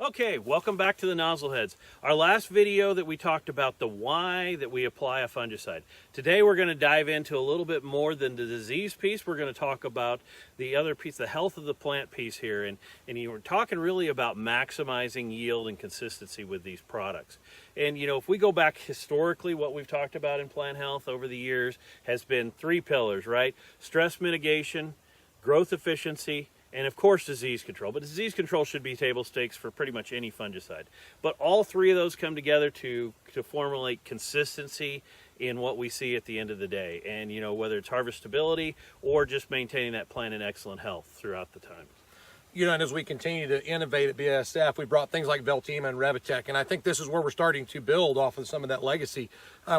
Okay, welcome back to the Nozzleheads. Our last video that we talked about the why that we apply a fungicide. Today we're going to dive into a little bit more than the disease piece. We're going to talk about the other piece, the health of the plant piece here. And we're talking really about maximizing yield and consistency with these products. And if we go back historically, what we've talked about in plant health over the years has been three pillars, right? Stress mitigation, growth efficiency, and of course disease control. But disease control should be table stakes for pretty much any fungicide. But all three of those come together to formulate consistency in what we see at the end of the day. And whether it's harvestability or just maintaining that plant in excellent health throughout the time. And as we continue to innovate at BASF, we brought things like Veltima and Revitec, and I think this is where we're starting to build off of some of that legacy.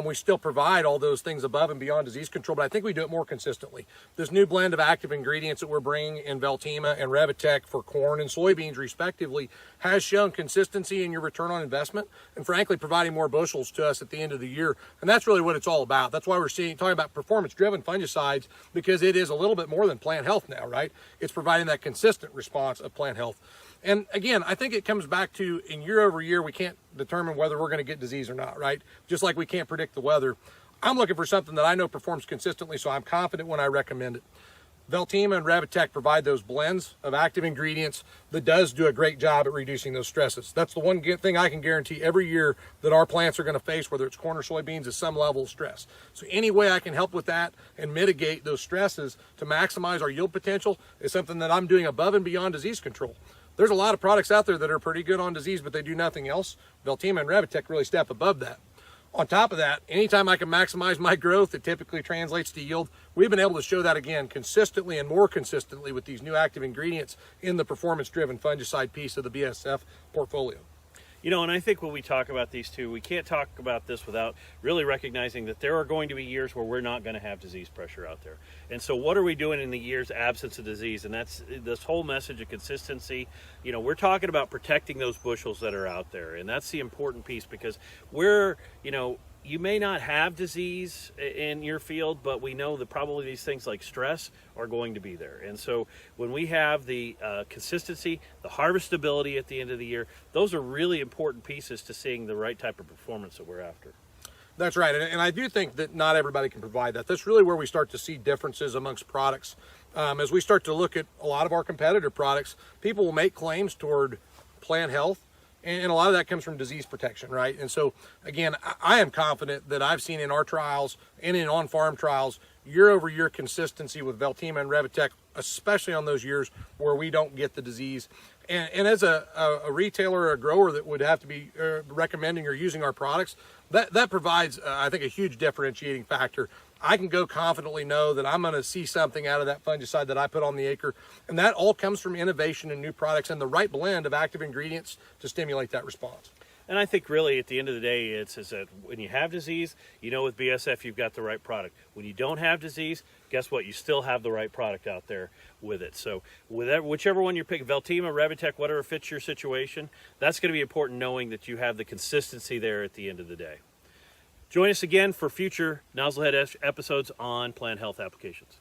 We still provide all those things above and beyond disease control, but I think we do it more consistently. This new blend of active ingredients that we're bringing in Veltima and Revitec for corn and soybeans, respectively, has shown consistency in your return on investment, and frankly, providing more bushels to us at the end of the year. And that's really what it's all about. That's why we're talking about performance-driven fungicides, because it is a little bit more than plant health now, right? It's providing that consistent response of plant health. And again, I think it comes back to, in year over year, we can't determine whether we're going to get disease or not, right? Just like we can't predict the weather. I'm looking for something that I know performs consistently, so I'm confident when I recommend it. Veltima and Revitec provide those blends of active ingredients that does do a great job at reducing those stresses. That's the one thing I can guarantee every year that our plants are going to face, whether it's corn or soybeans, is some level of stress. So any way I can help with that and mitigate those stresses to maximize our yield potential is something that I'm doing above and beyond disease control. There's a lot of products out there that are pretty good on disease, but they do nothing else. Veltima and Revitec really step above that. On top of that, anytime I can maximize my growth, it typically translates to yield. We've been able to show that again consistently and more consistently with these new active ingredients in the performance-driven fungicide piece of the BASF portfolio. And I think when we talk about these two, we can't talk about this without really recognizing that there are going to be years where we're not going to have disease pressure out there. And so what are we doing in the years absence of disease? And that's this whole message of consistency. We're talking about protecting those bushels that are out there. And that's the important piece, because you may not have disease in your field, but we know that probably these things like stress are going to be there. And so when we have the consistency, the harvestability at the end of the year, those are really important pieces to seeing the right type of performance that we're after. That's right. And I do think that not everybody can provide that. That's really where we start to see differences amongst products. As we start to look at a lot of our competitor products, people will make claims toward plant health, and a lot of that comes from disease protection, right? And so, again, I am confident that I've seen in our trials and in on-farm trials, year-over-year consistency with Veltima and Revitec, especially on those years where we don't get the disease. And as a retailer or a grower that would have to be recommending or using our products, that provides, I think, a huge differentiating factor. I can go confidently know that I'm going to see something out of that fungicide that I put on the acre. And that all comes from innovation and new products and the right blend of active ingredients to stimulate that response. And I think really at the end of the day, it's that when you have disease, with BASF you've got the right product. When you don't have disease, guess what? You still have the right product out there with it. So whichever one you pick, Veltima, Revitec, whatever fits your situation, that's going to be important, knowing that you have the consistency there at the end of the day. Join us again for future Nozzlehead episodes on plant health applications.